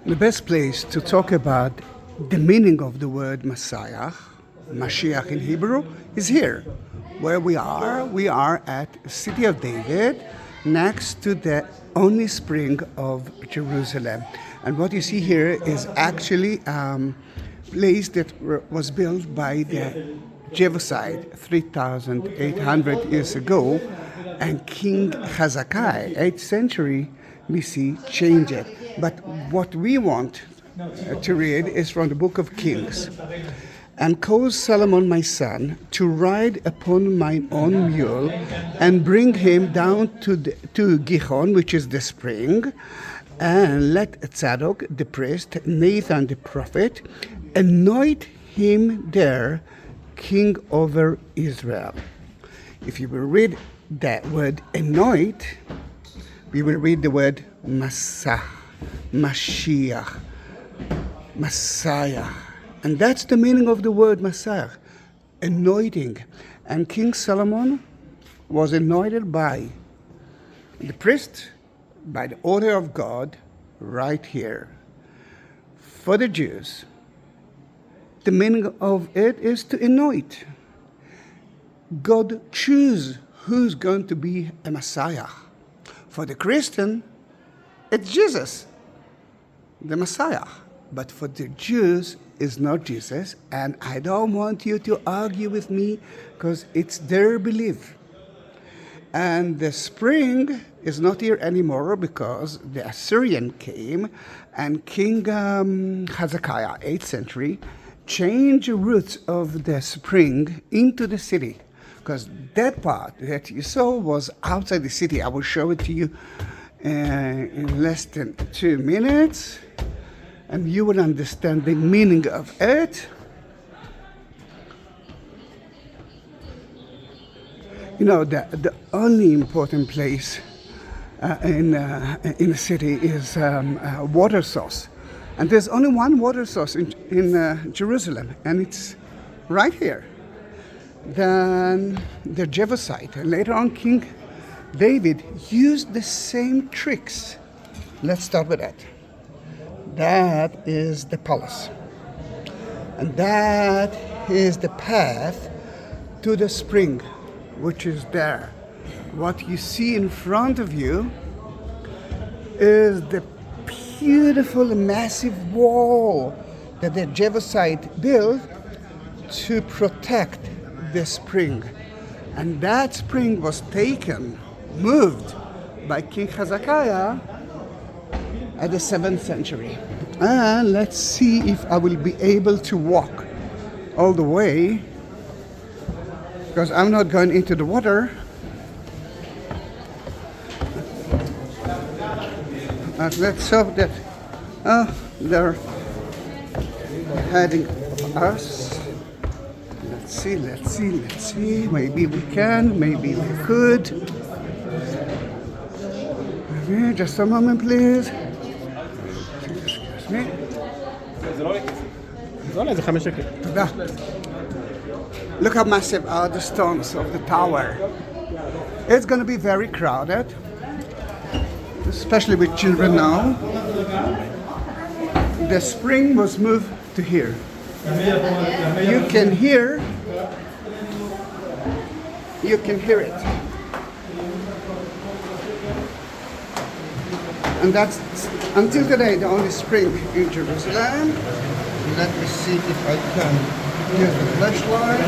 The best place to talk about the meaning of the word Messiah, Mashiach in Hebrew, is here. Where we are at City of David, next to the only spring of Jerusalem. And what you see here is actually a place that was built by the Jebusite 3,800 years ago, and King Hezekiah, 8th century BC, changed it. But what we want to read is from the book of Kings. And caused Solomon my son to ride upon mine own mule and bring him down to Gihon, which is the spring, and let Tzadok the priest, Nathan the prophet, anoint him there king over Israel. If you will read that word anoint, we will read the word Mashiach, Messiah. And that's the meaning of the word Messiah, anointing. And King Solomon was anointed by the priest, by the order of God, right here. For the Jews, the meaning of it is to anoint. God chooses who's going to be a Messiah. For the Christian, it's Jesus, the Messiah. But for the Jews, it's not Jesus. And I don't want you to argue with me because it's their belief. And the spring is not here anymore because the Assyrian came and King Hezekiah, 8th century, changed the roots of the spring into the city. Because that part that you saw was outside the city. I will show it to you in less than 2 minutes. And you will understand the meaning of it. You know, the only important place in a city is a water source. And there's only one water source in Jerusalem, and it's right here. Then the Jebusite, and later on King David, used the same tricks. Let's start with that. That is the palace. And that is the path to the spring, which is there. What you see in front of you is the beautiful, massive wall that the Jebusite built to protect the spring. And that spring was moved by King Hezekiah at the 7th century. And let's see if I will be able to walk all the way, because I'm not going into the water. But let's hope that they're heading for us. Let's see. Maybe we can, maybe we could. Okay, just a moment, please. Excuse me. Look how massive are the stones of the tower. It's going to be very crowded, especially with children now. The spring was moved to here. You can hear it. And that's, until today, the only spring in Jerusalem. Let me see if I can use the flashlight.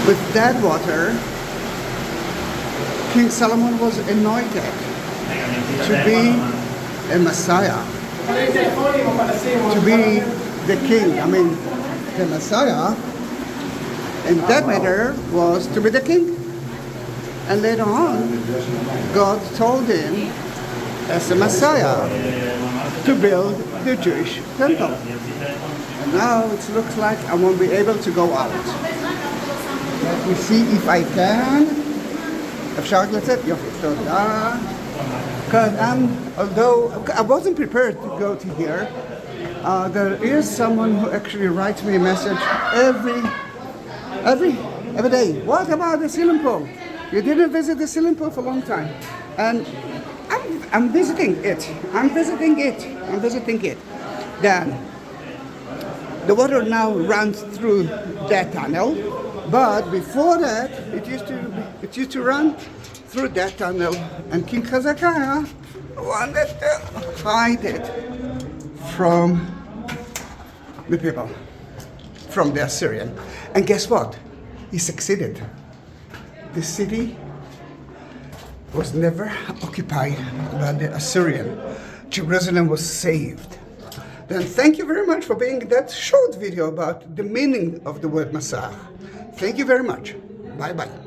With that water, King Solomon was anointed to be a Messiah, to be the king. I mean, the Messiah, and that matter was to be the king. And later on, God told him, as a Messiah, to build the Jewish temple. And now it looks like I won't be able to go out. Let me see if I can. אפשר רק לצאת? יופי, תודה. Because although I wasn't prepared to go to here, there is someone who actually writes me a message every every day. What about the ceiling pool? You didn't visit the ceiling pool for a long time. And I'm visiting it. I'm visiting it. Then the water now runs through that tunnel, but before that, it used to run through that tunnel, and King Hezekiah wanted to hide it from the people, from the Assyrian. And guess what? He succeeded. The city was never occupied by the Assyrian. Jerusalem was saved. Then thank you very much for being that short video about the meaning of the word Messiah. Thank you very much. Bye-bye.